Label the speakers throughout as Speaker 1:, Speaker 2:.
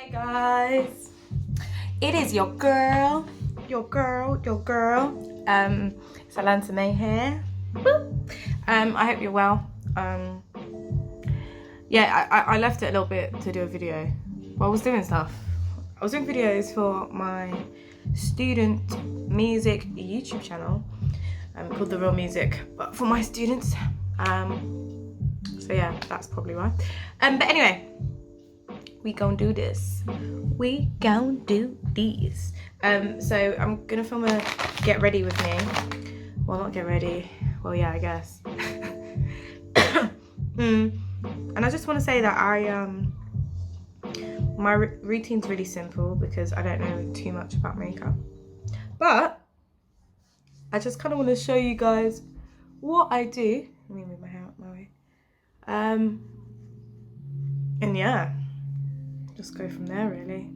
Speaker 1: Hey guys, it is your girl, it's Atlanta Mae here. I hope you're well. Yeah, I left it a little bit to do a video. Well, I was doing stuff. I was doing videos for my student music YouTube channel called The Real Music, but for my students. So yeah, that's probably why. But anyway, we gon' do this. We gon' do these. So I'm gonna film a get ready with me. Well, not get ready. Well, yeah, I guess. And I just want to say that my routine's really simple because I don't know too much about makeup. But I just kind of want to show you guys what I do. Let me move my hair out my way. And yeah, just go from there really.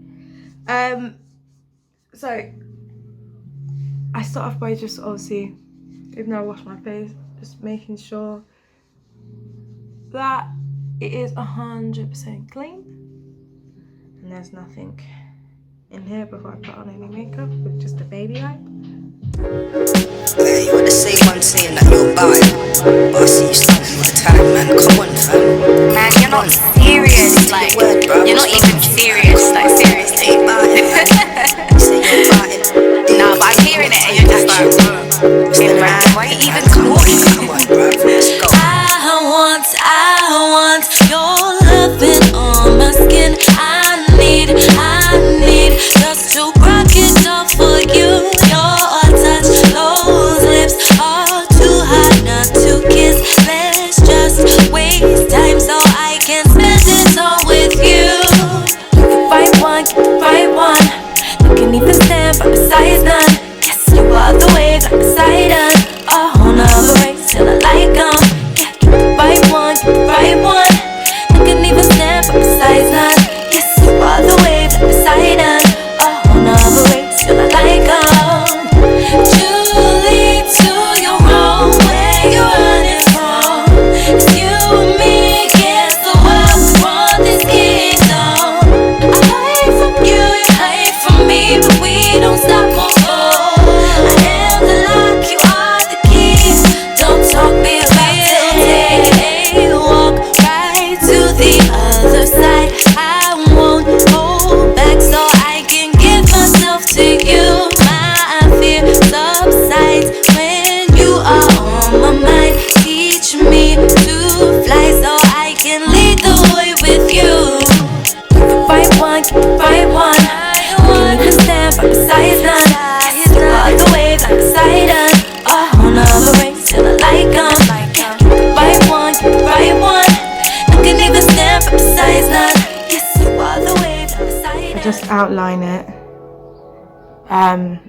Speaker 1: So I start off by just obviously, even though I wash my face, just making sure that it is 100% clean and there's nothing in here before I put on any makeup with just a baby wipe.
Speaker 2: Hey, you wanna say one saying that you're bad, but I see you standing all the time, man. Come on, fam.
Speaker 3: Man, you're not serious, like, you're not even serious, like, seriously. Nah, but I'm hearing it and you're just like, man, why are you even talking?
Speaker 2: Come on, bro, let's go.
Speaker 3: I want your loving on my skin. I need just to rock it up for you. Your touch, those lips are too hot not to kiss. Let's just waste time so I can spend it all with you. Right one, you can even stand right beside none. Yes, you are the wave like Poseidon. A whole nother race till I like 'em. Right one, you can even stand right beside none. Yes, you are the wave like Poseidon. A whole nother race till I like 'em. Julie, to your own, where you running from? It's you and me against the world, we run this kingdom. I hide from you, you hide from me, but we don't stop or go. I am the lock, you are the keys. Don't talk me about it, take a walk right to the other side. I won't hold back so I can give myself to you. My fear subsides when you are on my mind. Teach me to fly so I can lead the way with you. Right one, you can stand right beside none. Yes, you are the wave like Poseidon. A whole nother race till I like 'em. Right one, you can even stand right beside none. Yes, you are the wave like Poseidon.
Speaker 1: I just outline it, and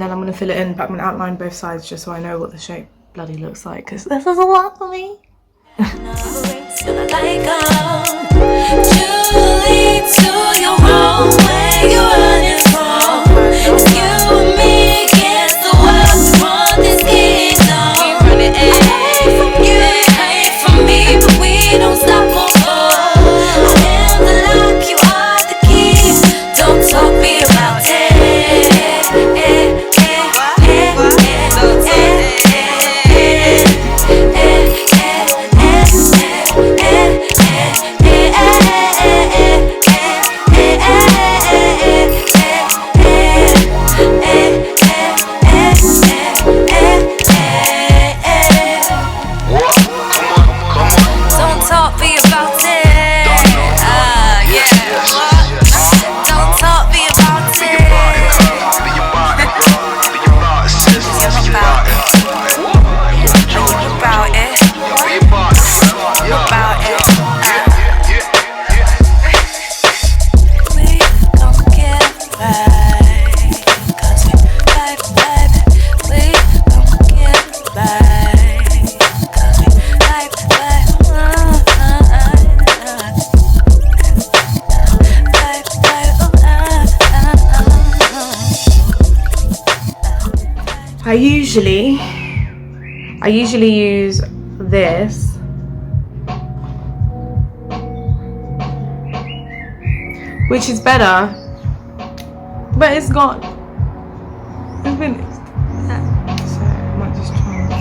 Speaker 1: then I'm gonna fill it in, but I'm gonna outline both sides just so I know what the shape bloody looks like, because this is a lot for me.
Speaker 3: Another race till I like 'em. Julie, to your own, where you running from? It's you and me against the world, we run this kingdom. I hide from you, you hide from me, but we don't stop or go. I am the lock, you are the key. Don't talk me about it. Don't talk me about it. Yeah. Don't talk me about it. About it. We gon' get right, 'cause we vibe. We gon' get right, 'cause we vibe.
Speaker 1: I usually use this which is better, but it's gone. It's finished. So I might just try and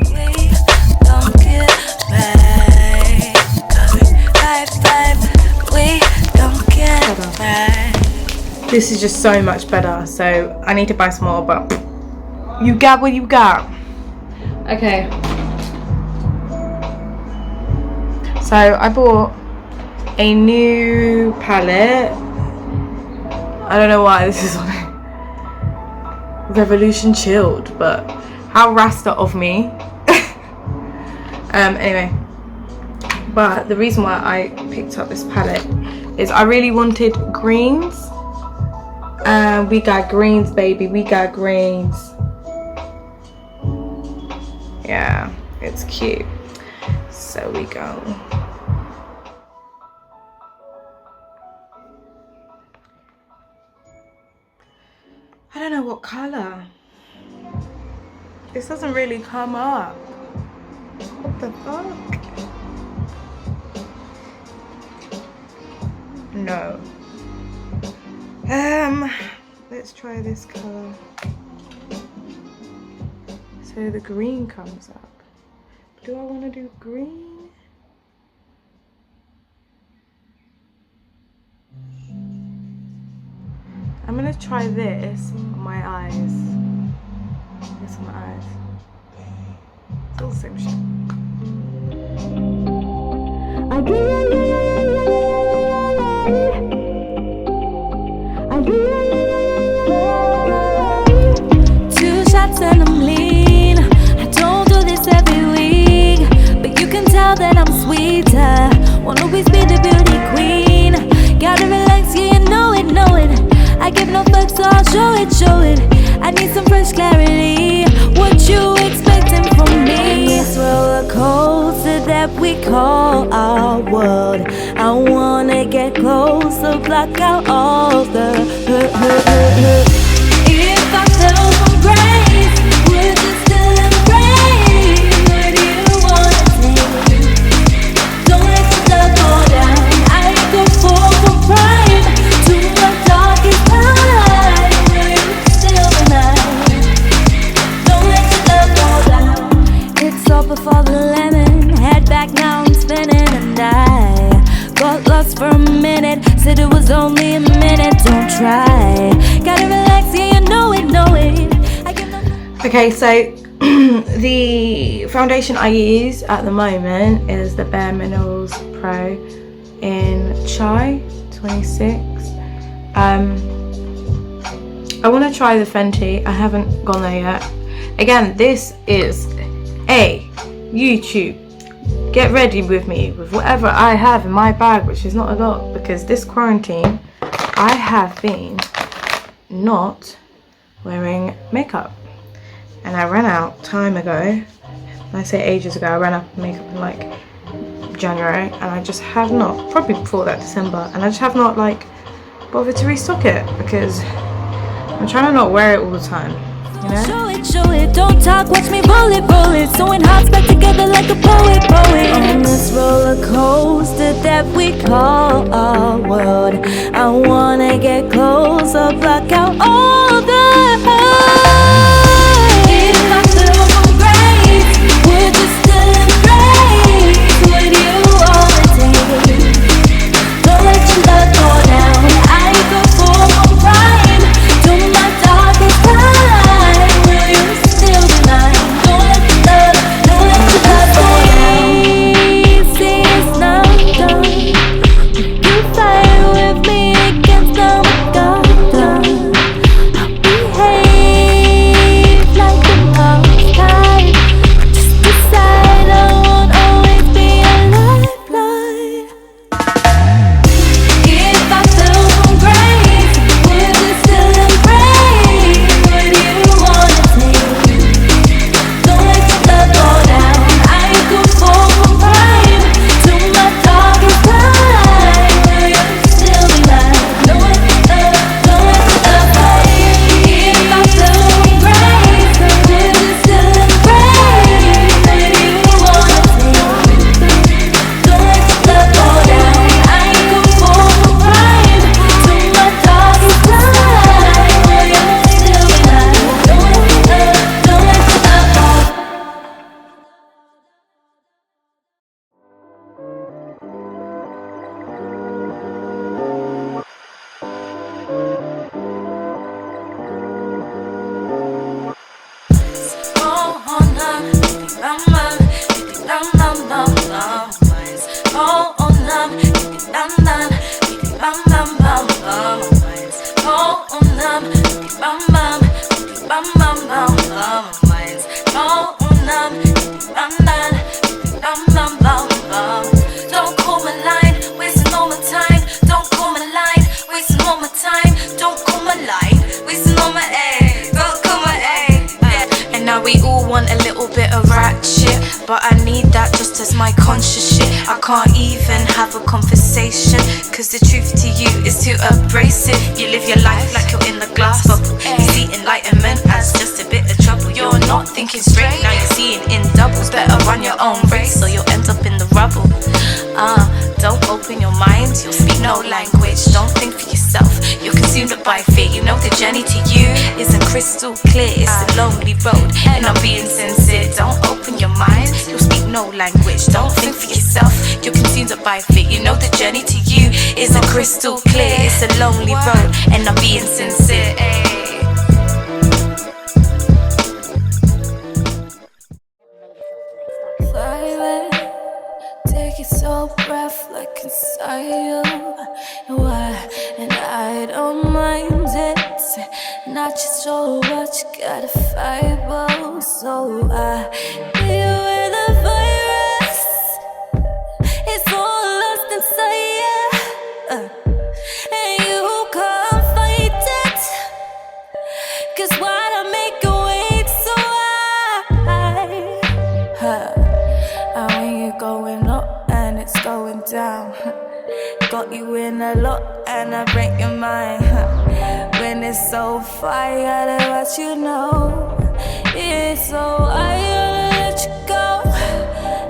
Speaker 1: see.
Speaker 3: Don't get back. We don't get back.
Speaker 1: This is just so much better, so I need to buy some more, but you got what you got. Okay. So I bought a new palette. I don't know why this is on it. Revolution Chilled, but how Rasta of me. Anyway, but the reason why I picked up this palette is I really wanted greens. We got greens, baby. We got greens. Yeah, it's cute. So we go. I don't know what color. This doesn't really come up. What the fuck? No. Let's try this color. So the green comes up. Do I want to do green? I'm gonna try this on my eyes. This on my eyes. It's all the same shit.
Speaker 3: Two shots and I'm lean. I don't do this every week, but you can tell that I'm sweeter. Won't always be the beauty queen. Gotta relax, yeah, you know it, know it. I give no fucks, so I'll show it, show it. I need some fresh clarity. What you expecting from me? This roller coaster that we call our world. I wanna get closer, block out all the hurt. If I fell from grace, would you still embrace? Would you wanna take? Don't let your love go down. I go for prime to my darkest time. Will you still be mine? Don't let your love go down. It's all before the lemon. Head back now, I'm spinning, and I got lost for a minute. Said it was only a minute. Don't try. Gotta relax, yeah, you know it, know it. I give no.
Speaker 1: Okay, so the foundation I use at the moment is the Bare Minerals Pro in Chai 26. I want to try the Fenty. I haven't gone there yet. Again, this is a YouTube. Get ready with me with whatever I have in my bag, which is not a lot, because this quarantine I have been not wearing makeup, and I ran out time ago. When I say ages ago, I ran out of makeup in like January, and I just have not, probably before that, December, and I just have not like bothered to restock it because I'm trying to not wear it all the time, you know?
Speaker 3: Show it, don't talk, watch me roll it. Sewing hearts back together like a poet. On this roller coaster that we call our world, I wanna get closer, block out all the hurt. If I fell from grace, would you still embrace? Would you wanna take? Don't let your love go down. I go for prime to my darkest time. Will you still be mine? Don't let your love go down. Easy, it's not done. You fight with me against the God. I Roll on them, bam bam, bam bam bam bam. Minds roll on them, bam bam, bam bam bam bam. Don't call my line, wasting all my time. Don't call my line, wasting all my time. Don't call my line, wasting all my A. Don't call my A.
Speaker 1: And now we all want a little bit of ratchet, but I need that just as my conscious shit. I can't even have a conversation, cause the truth to you is too abrasive. You live your life like you're in the glass bubble. You see enlightenment as just a bit of trouble. You're not thinking straight, now you're seeing in doubles. Better run your own race or you'll end up in the rubble. Don't open your mind, you'll speak no language. Don't think for yourself, you're consumed by fear. You know the journey to you isn't crystal clear. It's a lonely road, and I'm being sincere. Don't open your mind, you'll speak no language. Don't think for yourself, you're consumed by fear. You know the journey to you isn't crystal clear. It's a lonely road, and I'm being sincere.
Speaker 3: Take it so breath like inside you. Why? And I don't mind it. Not just so much, gotta fight, so I give you the virus. It's all lost inside you, and you can't fight it. Cause why I make you wait so high? And when you're going up and it's going down, got you in a lot and I break your mind. When it's so fire, then what you know, it's so I gotta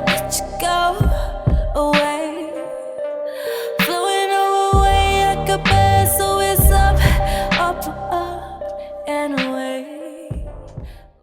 Speaker 3: let you go away.